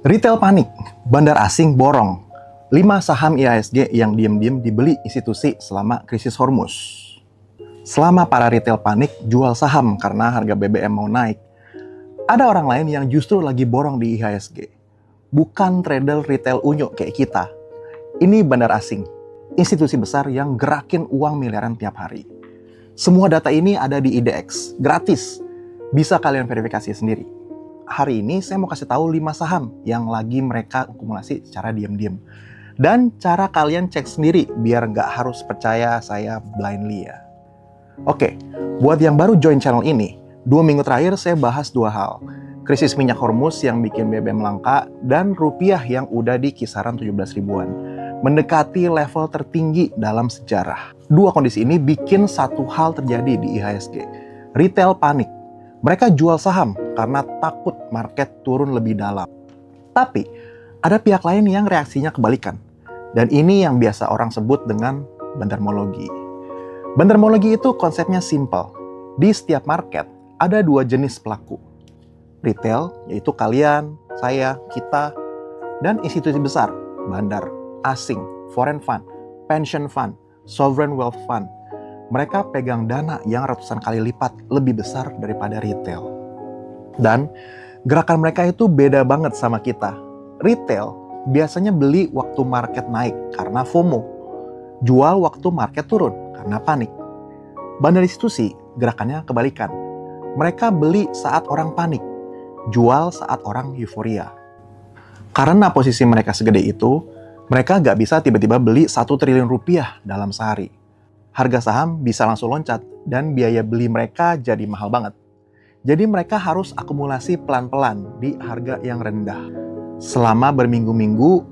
Retail panik, bandar asing borong, 5 saham IHSG yang diam-diam dibeli institusi selama krisis Hormuz. Selama para retail panik jual saham karena harga BBM mau naik, ada orang lain yang justru lagi borong di IHSG. Bukan trader retail unyu kayak kita. Ini bandar asing, institusi besar yang gerakin uang miliaran tiap hari. Semua data ini ada di IDX, gratis. Bisa kalian verifikasi sendiri. Hari ini saya mau kasih tahu 5 saham yang lagi mereka akumulasi secara diam-diam. Dan cara kalian cek sendiri biar nggak harus percaya saya blindly ya. Oke, buat yang baru join channel ini, 2 minggu terakhir saya bahas 2 hal. Krisis minyak Hormuz yang bikin BBM langka dan rupiah yang udah di kisaran 17 ribuan. Mendekati level tertinggi dalam sejarah. 2 kondisi ini bikin satu hal terjadi di IHSG. Retail panik. Mereka jual saham karena takut market turun lebih dalam. Tapi, ada pihak lain yang reaksinya kebalikan. Dan ini yang biasa orang sebut dengan bandarmologi. Bandarmologi itu konsepnya simple. Di setiap market, ada 2 jenis pelaku. Retail, yaitu kalian, saya, kita, dan institusi besar, bandar, asing, foreign fund, pension fund, sovereign wealth fund. Mereka pegang dana yang ratusan kali lipat lebih besar daripada retail. Dan gerakan mereka itu beda banget sama kita. Retail biasanya beli waktu market naik karena FOMO. Jual waktu market turun karena panik. Bandar institusi gerakannya kebalikan. Mereka beli saat orang panik. Jual saat orang euforia. Karena posisi mereka segede itu, mereka nggak bisa tiba-tiba beli 1 triliun rupiah dalam sehari. Harga saham bisa langsung loncat dan biaya beli mereka jadi mahal banget. Jadi mereka harus akumulasi pelan-pelan di harga yang rendah. Selama berminggu-minggu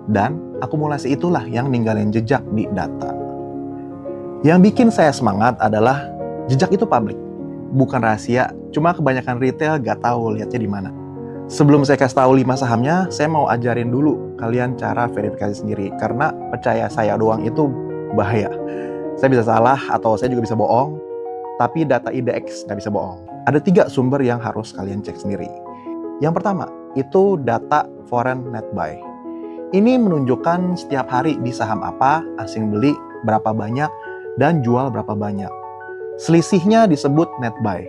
dan akumulasi itulah yang ninggalin jejak di data. Yang bikin saya semangat adalah jejak itu publik. Bukan rahasia, cuma kebanyakan retail gak tahu lihatnya di mana. Sebelum saya kasih tahu 5 sahamnya, saya mau ajarin dulu kalian cara verifikasi sendiri. Karena percaya saya doang itu bahaya. Saya bisa salah atau saya juga bisa bohong, tapi data IDX nggak bisa bohong. Ada 3 sumber yang harus kalian cek sendiri. Yang pertama, itu data foreign net buy. Ini menunjukkan setiap hari di saham apa, asing beli berapa banyak, dan jual berapa banyak. Selisihnya disebut net buy.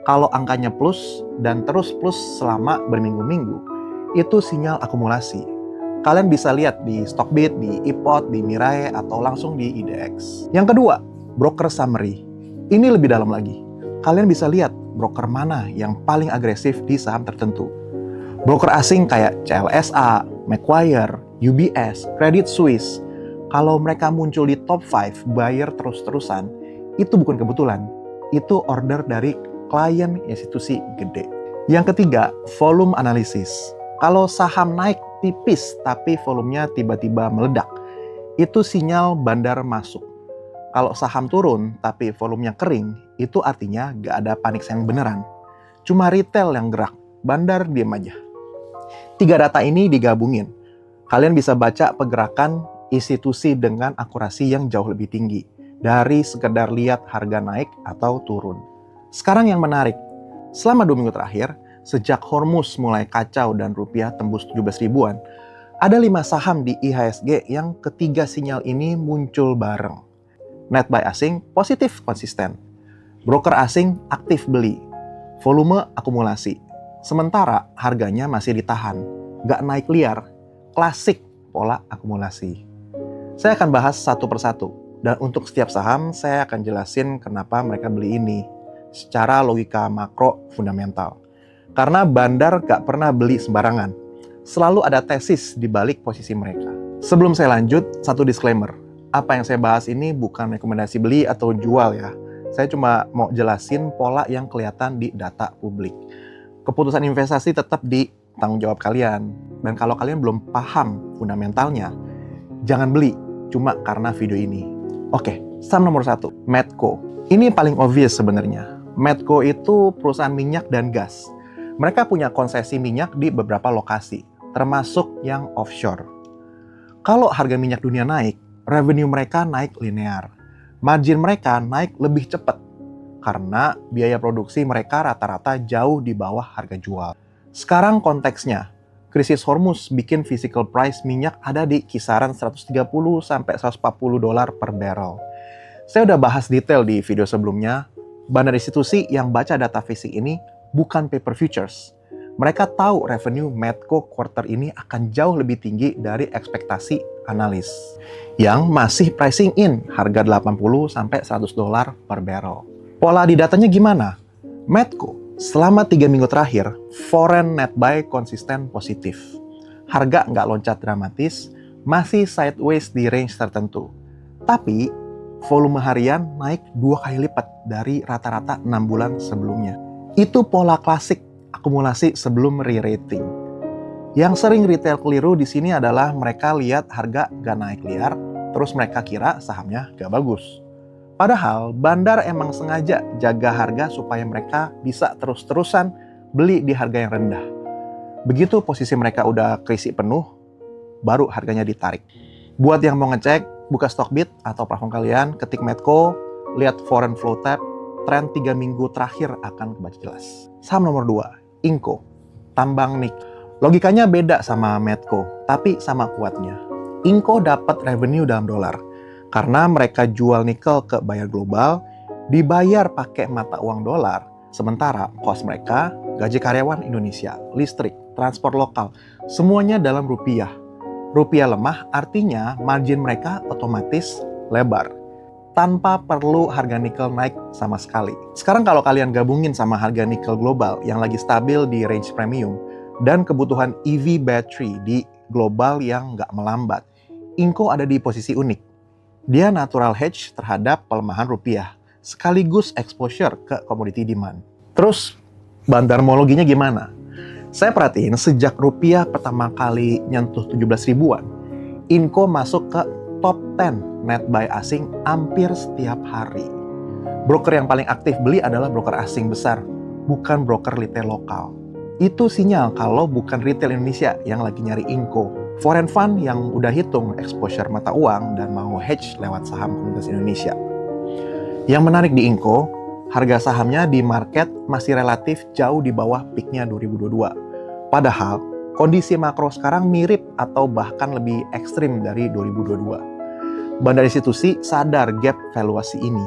Kalau angkanya plus dan terus plus selama berminggu-minggu, itu sinyal akumulasi. Kalian bisa lihat di Stockbit, di iPod, di Mirai, atau langsung di IDX. Yang kedua, broker summary. Ini lebih dalam lagi. Kalian bisa lihat broker mana yang paling agresif di saham tertentu. Broker asing kayak CLSA, Macquarie, UBS, Credit Suisse. Kalau mereka muncul di top 5 buyer terus-terusan, itu bukan kebetulan. Itu order dari klien institusi gede. Yang ketiga, volume analysis. Kalau saham naik tipis tapi volumenya tiba-tiba meledak, itu sinyal bandar masuk. Kalau saham turun tapi volumenya kering, itu artinya gak ada panik selling beneran. Cuma retail yang gerak, bandar diem aja. 3 data ini digabungin. Kalian bisa baca pergerakan institusi dengan akurasi yang jauh lebih tinggi dari sekedar lihat harga naik atau turun. Sekarang yang menarik, selama 2 minggu terakhir, sejak Hormuz mulai kacau dan rupiah tembus 17 ribuan, ada 5 saham di IHSG yang ketiga sinyal ini muncul bareng. Net buy asing positif konsisten. Broker asing aktif beli. Volume akumulasi. Sementara harganya masih ditahan. Nggak naik liar. Klasik pola akumulasi. Saya akan bahas satu persatu. Dan untuk setiap saham, saya akan jelasin kenapa mereka beli ini. Secara logika makro fundamental. Karena bandar gak pernah beli sembarangan. Selalu ada tesis di balik posisi mereka. Sebelum saya lanjut, satu disclaimer. Apa yang saya bahas ini bukan rekomendasi beli atau jual ya. Saya cuma mau jelasin pola yang kelihatan di data publik. Keputusan investasi tetap di tanggung jawab kalian. Dan kalau kalian belum paham fundamentalnya, jangan beli cuma karena video ini. Oke, saham nomor 1, Medco. Ini paling obvious sebenarnya. Medco itu perusahaan minyak dan gas. Mereka punya konsesi minyak di beberapa lokasi, termasuk yang offshore. Kalau harga minyak dunia naik, revenue mereka naik linear. Margin mereka naik lebih cepat, karena biaya produksi mereka rata-rata jauh di bawah harga jual. Sekarang konteksnya, Krisis Hormuz bikin physical price minyak ada di kisaran 130 sampai 140 dolar per barrel. Saya udah bahas detail di video sebelumnya. Bandar institusi yang baca data fisik ini bukan paper futures. Mereka tahu revenue Medco quarter ini akan jauh lebih tinggi dari ekspektasi analis yang masih pricing in harga 80 sampai 100 dolar per barrel. Pola di datanya gimana? Medco selama 3 minggu terakhir, foreign net buy konsisten positif. Harga nggak loncat dramatis, masih sideways di range tertentu. Tapi, volume harian naik 2 kali lipat dari rata-rata 6 bulan sebelumnya. Itu pola klasik akumulasi sebelum re-rating. Yang sering retail keliru di sini adalah mereka lihat harga nggak naik liar, terus mereka kira sahamnya nggak bagus. Padahal bandar emang sengaja jaga harga supaya mereka bisa terus-terusan beli di harga yang rendah. Begitu posisi mereka udah keisi penuh, baru harganya ditarik. Buat yang mau ngecek, buka Stockbit atau platform kalian, ketik Medco, lihat foreign flow tab, tren 3 minggu terakhir akan kebaca jelas. Saham nomor 2, Inco, tambang nikel. Logikanya beda sama Medco, tapi sama kuatnya. Inco dapat revenue dalam dolar. Karena mereka jual nikel ke buyer global, dibayar pakai mata uang dolar, sementara cost mereka, gaji karyawan Indonesia, listrik, transport lokal, semuanya dalam rupiah. Rupiah lemah artinya margin mereka otomatis lebar, tanpa perlu harga nikel naik sama sekali. Sekarang kalau kalian gabungin sama harga nikel global yang lagi stabil di range premium, dan kebutuhan EV battery di global yang nggak melambat, Inco ada di posisi unik. Dia natural hedge terhadap pelemahan rupiah, sekaligus exposure ke commodity demand. Terus, bandarmologinya gimana? Saya perhatiin sejak rupiah pertama kali nyentuh 17 ribuan, Inco masuk ke top 10 net buy asing hampir setiap hari. Broker yang paling aktif beli adalah broker asing besar, bukan broker retail lokal. Itu sinyal kalau bukan retail Indonesia yang lagi nyari Inco. Foreign fund yang udah hitung exposure mata uang dan mau hedge lewat saham komunitas Indonesia. Yang menarik di Inco, harga sahamnya di market masih relatif jauh di bawah peaknya 2022. Padahal, kondisi makro sekarang mirip atau bahkan lebih ekstrim dari 2022. Bandar institusi sadar gap valuasi ini.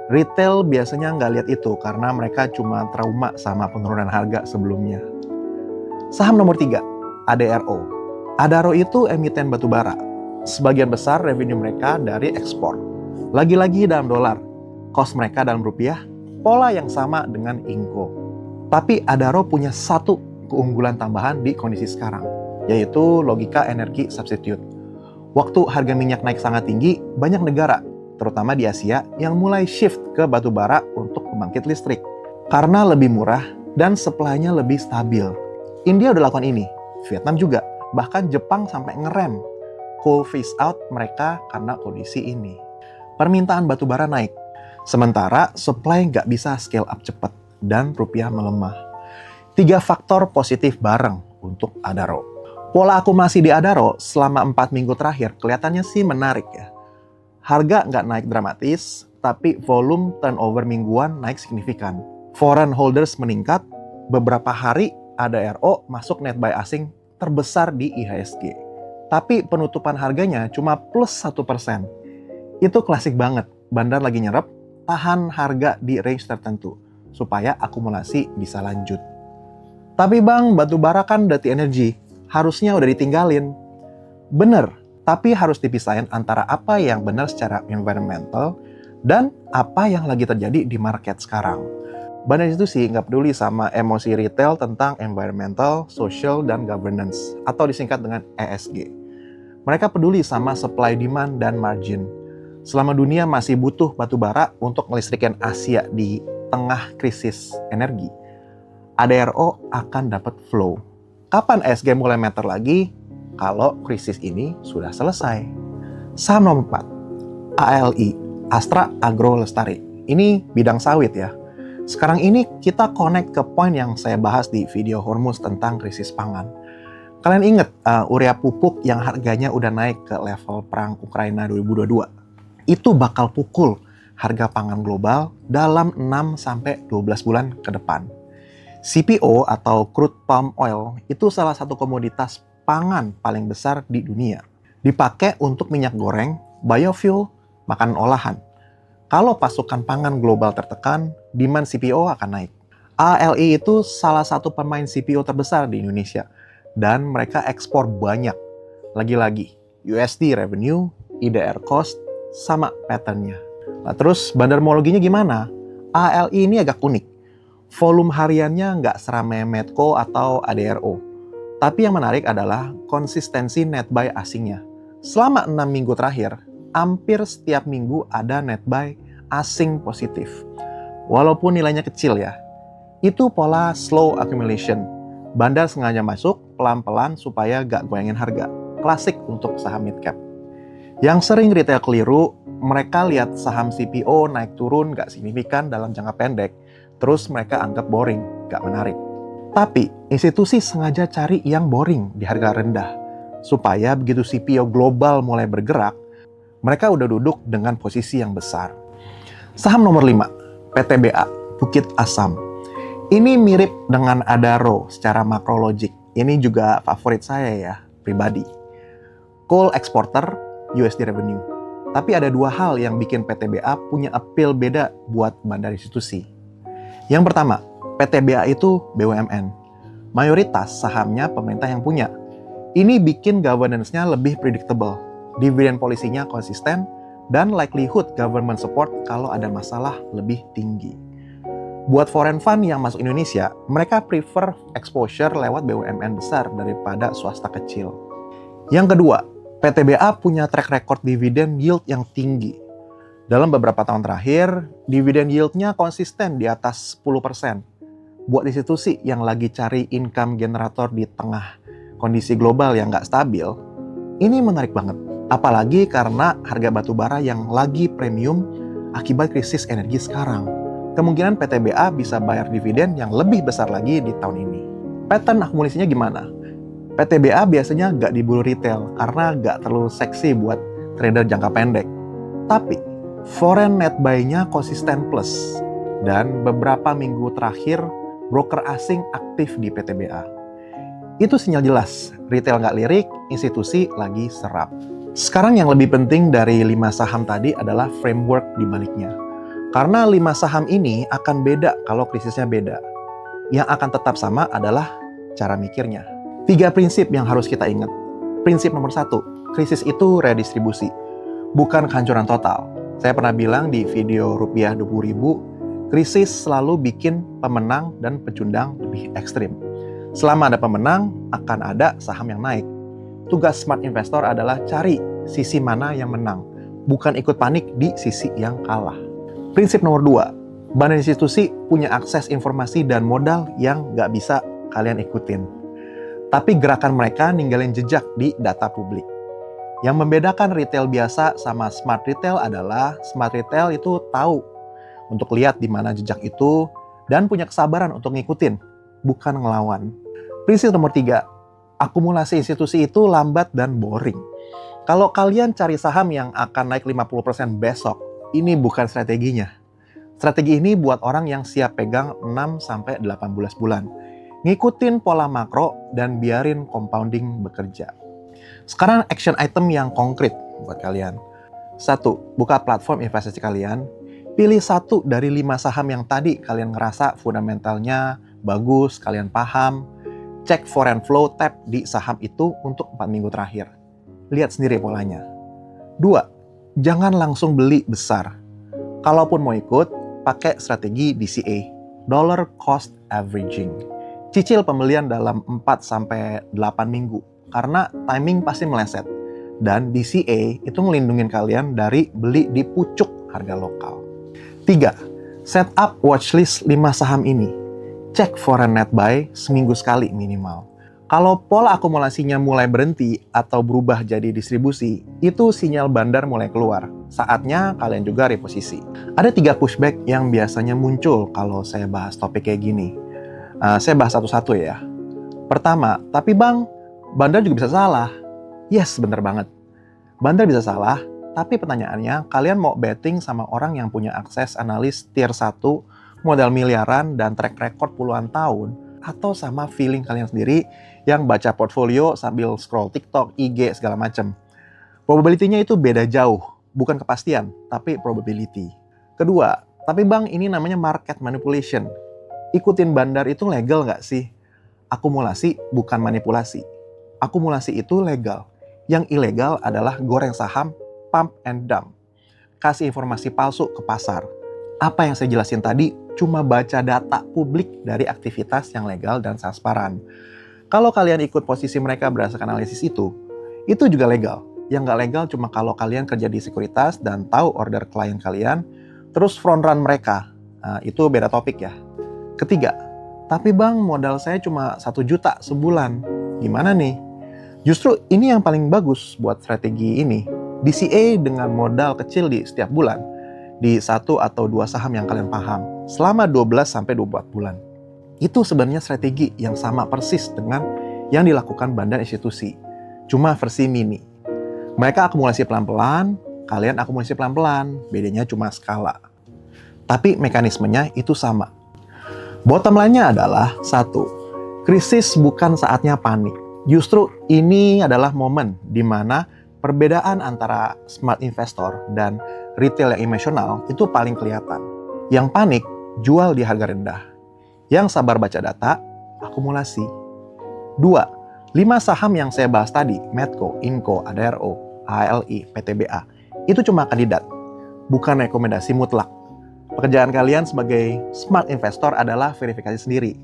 Retail biasanya nggak lihat itu karena mereka cuma trauma sama penurunan harga sebelumnya. Saham nomor 3, ADRO. Adaro itu emiten batubara. Sebagian besar revenue mereka dari ekspor. Lagi-lagi dalam dolar. Cost mereka dalam rupiah, pola yang sama dengan Inco. Tapi Adaro punya satu keunggulan tambahan di kondisi sekarang, yaitu logika energi substitute. Waktu harga minyak naik sangat tinggi, banyak negara, terutama di Asia, yang mulai shift ke batubara untuk pembangkit listrik. Karena lebih murah dan supply-nya lebih stabil. India udah lakukan ini, Vietnam juga. Bahkan Jepang sampai ngerem coal phase out mereka karena kondisi ini. Permintaan batubara naik, sementara supply nggak bisa scale up cepat dan rupiah melemah. 3 faktor positif bareng untuk Adaro. Pola akumulasi di Adaro selama 4 minggu terakhir kelihatannya sih menarik ya. Harga nggak naik dramatis, tapi volume turnover mingguan naik signifikan. Foreign holders meningkat, beberapa hari ADRO masuk net buy asing terbesar di IHSG. Tapi penutupan harganya cuma plus 1%. Itu klasik banget. Bandar lagi nyerap, tahan harga di range tertentu, supaya akumulasi bisa lanjut. Tapi bang, batubara kan dirty energy. Harusnya udah ditinggalin. Bener, tapi harus dipisahin antara apa yang benar secara environmental dan apa yang lagi terjadi di market sekarang. Bandar institusi nggak peduli sama emosi retail tentang environmental, social, dan governance, atau disingkat dengan ESG. Mereka peduli sama supply demand dan margin. Selama dunia masih butuh batubara untuk melistrikan Asia di tengah krisis energi, ADRO akan dapat flow. Kapan ESG mulai matter lagi? Kalau krisis ini sudah selesai. Saham nomor 4, ALI, Astra Agro Lestari. Ini bidang sawit ya. Sekarang ini kita connect ke poin yang saya bahas di video Hormuz tentang krisis pangan. Kalian ingat urea pupuk yang harganya udah naik ke level perang Ukraina 2022? Itu bakal pukul harga pangan global dalam 6-12 bulan ke depan. CPO atau crude palm oil itu salah satu komoditas pangan paling besar di dunia. Dipakai untuk minyak goreng, biofuel, makanan olahan. Kalau pasokan pangan global tertekan, demand CPO akan naik. ALI itu salah satu pemain CPO terbesar di Indonesia, dan mereka ekspor banyak. Lagi-lagi, USD revenue, IDR cost, sama pattern-nya. Nah, terus bandarmologinya gimana? ALI ini agak unik. Volume hariannya nggak seramai Medco atau ADRO. Tapi yang menarik adalah konsistensi netbuy asingnya. Selama 6 minggu terakhir, hampir setiap minggu ada netbuy asing positif. Walaupun nilainya kecil ya. Itu pola slow accumulation. Bandar sengaja masuk pelan-pelan supaya gak goyangin harga. Klasik untuk saham mid cap. Yang sering retail keliru, mereka lihat saham CPO naik turun gak signifikan dalam jangka pendek, terus mereka anggap boring, gak menarik. Tapi, institusi sengaja cari yang boring di harga rendah, supaya begitu CPO global mulai bergerak, mereka udah duduk dengan posisi yang besar. Saham nomor 5, PTBA, Bukit Asam. Ini mirip dengan Adaro secara makrologik. Ini juga favorit saya ya, pribadi. Coal exporter, USD revenue. Tapi ada dua hal yang bikin PTBA punya appeal beda buat bandar institusi. Yang pertama, PTBA itu BUMN. Mayoritas sahamnya pemerintah yang punya. Ini bikin governance-nya lebih predictable. Dividend policy-nya konsisten, dan likelihood government support kalau ada masalah lebih tinggi. Buat foreign fund yang masuk Indonesia, mereka prefer exposure lewat BUMN besar daripada swasta kecil. Yang kedua, PTBA punya track record dividen yield yang tinggi. Dalam beberapa tahun terakhir, dividen yield-nya konsisten di atas 10%. Buat institusi yang lagi cari income generator di tengah kondisi global yang nggak stabil, ini menarik banget. Apalagi karena harga batu bara yang lagi premium akibat krisis energi sekarang. Kemungkinan PTBA bisa bayar dividen yang lebih besar lagi di tahun ini. Pattern akumulasinya gimana? PTBA biasanya nggak diburu retail karena nggak terlalu seksi buat trader jangka pendek. Tapi, foreign net buy-nya konsisten plus. Dan beberapa minggu terakhir, broker asing aktif di PTBA. Itu sinyal jelas, retail nggak lirik, institusi lagi serap. Sekarang yang lebih penting dari 5 saham tadi adalah framework di baliknya. Karena 5 saham ini akan beda kalau krisisnya beda. Yang akan tetap sama adalah cara mikirnya. 3 prinsip yang harus kita ingat. Prinsip nomor 1, krisis itu redistribusi, bukan kehancuran total. Saya pernah bilang di video rupiah 20.000, krisis selalu bikin pemenang dan pecundang lebih ekstrim. Selama ada pemenang, akan ada saham yang naik. Tugas smart investor adalah cari sisi mana yang menang, bukan ikut panik di sisi yang kalah. Prinsip nomor 2, bandar institusi punya akses informasi dan modal yang nggak bisa kalian ikutin. Tapi gerakan mereka ninggalin jejak di data publik. Yang membedakan retail biasa sama smart retail adalah smart retail itu tahu untuk lihat di mana jejak itu dan punya kesabaran untuk ngikutin, bukan ngelawan. Prinsip nomor 3, akumulasi institusi itu lambat dan boring. Kalau kalian cari saham yang akan naik 50% besok, ini bukan strateginya. Strategi ini buat orang yang siap pegang 6-18 bulan. Ngikutin pola makro dan biarin compounding bekerja. Sekarang action item yang konkret buat kalian. 1. Buka platform investasi kalian. Pilih 1 dari 5 saham yang tadi kalian ngerasa fundamentalnya bagus, kalian paham. Cek foreign flow tab di saham itu untuk 4 minggu terakhir. Lihat sendiri polanya. 2. Jangan langsung beli besar. Kalaupun mau ikut, pakai strategi DCA, Dollar Cost Averaging. Cicil pembelian dalam 4-8 minggu, karena timing pasti meleset. Dan DCA itu ngelindungin kalian dari beli di pucuk harga lokal. 3. Set up watchlist 5 saham ini. Cek foreign net buy seminggu sekali minimal. Kalau pola akumulasinya mulai berhenti atau berubah jadi distribusi, itu sinyal bandar mulai keluar. Saatnya kalian juga reposisi. Ada 3 pushback yang biasanya muncul kalau saya bahas topik kayak gini. Saya bahas satu-satu ya. Pertama, tapi bang, bandar juga bisa salah. Yes, bener banget. Bandar bisa salah, tapi pertanyaannya, kalian mau betting sama orang yang punya akses analis tier 1 modal miliaran dan track record puluhan tahun, atau sama feeling kalian sendiri yang baca portfolio sambil scroll TikTok, IG, segala macam. Probability-nya itu beda jauh, bukan kepastian, tapi probability. Kedua, tapi bang, ini namanya market manipulation. Ikutin bandar itu legal nggak sih? Akumulasi bukan manipulasi. Akumulasi itu legal. Yang ilegal adalah goreng saham, pump and dump. Kasih informasi palsu ke pasar. Apa yang saya jelasin tadi cuma baca data publik dari aktivitas yang legal dan transparan. Kalau kalian ikut posisi mereka berdasarkan analisis itu juga legal. Yang nggak legal cuma kalau kalian kerja di sekuritas dan tahu order klien kalian, terus front run mereka. Nah, itu beda topik ya. Ketiga, tapi bang, modal saya cuma 1 juta sebulan. Gimana nih? Justru ini yang paling bagus buat strategi ini. DCA dengan modal kecil di setiap bulan, di 1 atau 2 saham yang kalian paham, selama 12-24 bulan. Itu sebenarnya strategi yang sama persis dengan yang dilakukan bandar institusi. Cuma versi mini. Mereka akumulasi pelan-pelan, kalian akumulasi pelan-pelan, bedanya cuma skala. Tapi mekanismenya itu sama. Bottom line-nya adalah 1. Krisis bukan saatnya panik. Justru ini adalah momen di mana perbedaan antara smart investor dan retail yang emosional itu paling kelihatan. Yang panik, jual di harga rendah. Yang sabar baca data, akumulasi. 2. 5 saham yang saya bahas tadi, Medco, Inco, ADRO, ALI, PTBA, itu cuma kandidat, bukan rekomendasi mutlak. Pekerjaan kalian sebagai smart investor adalah verifikasi sendiri.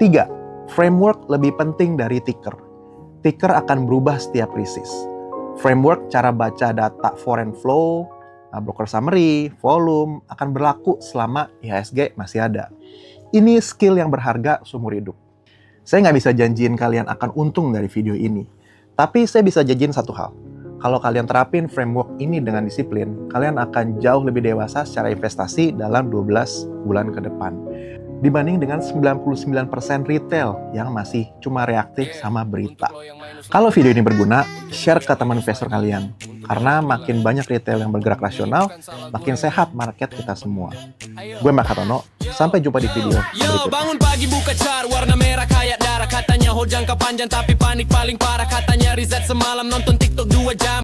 3. Framework lebih penting dari ticker. Ticker akan berubah setiap krisis. Framework cara baca data foreign flow, broker summary, volume, akan berlaku selama IHSG masih ada. Ini skill yang berharga seumur hidup. Saya nggak bisa janjiin kalian akan untung dari video ini. Tapi saya bisa janjiin satu hal. Kalau kalian terapin framework ini dengan disiplin, kalian akan jauh lebih dewasa secara investasi dalam 12 bulan ke depan. Dibanding dengan 99% retail yang masih cuma reaktif sama berita. Kalau video ini berguna, share ke teman investor kalian. Karena makin banyak retail yang bergerak rasional, makin sehat market kita semua. Gue Mark Hartono, sampai jumpa di video berikutnya. Bangun pagi buka chart, warna merah kayak darah. Katanya hold jangka panjang tapi panik paling parah. Katanya riset semalam nonton TikTok 2 jam.